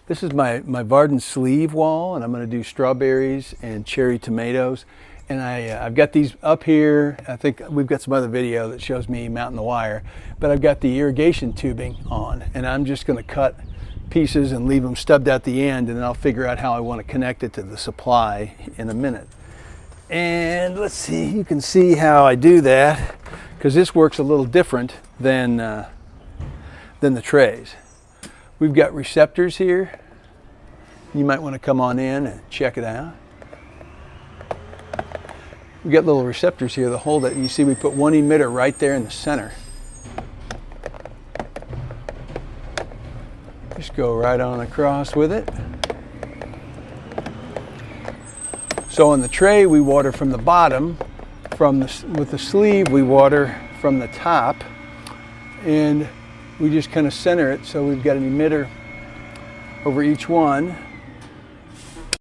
This is my Varden sleeve wall, and I'm going to do strawberries and cherry tomatoes. And I've got these up here. I think we've got some other video that shows me mounting the wire, but I've got the irrigation tubing on, and I'm just going to cut pieces and leave them stubbed at the end, and then I'll figure out how I want to connect it to the supply in a minute. And let's see, you can see how I do that, because this works a little different than the trays. We've got receptors here. You might want to come on in and check it out. We've got little receptors here that hold it. You see we put one emitter right there in the center. Just go right on across with it. So on the tray we water from the bottom, with the sleeve we water from the top, and we just kind of center it so we've got an emitter over each one.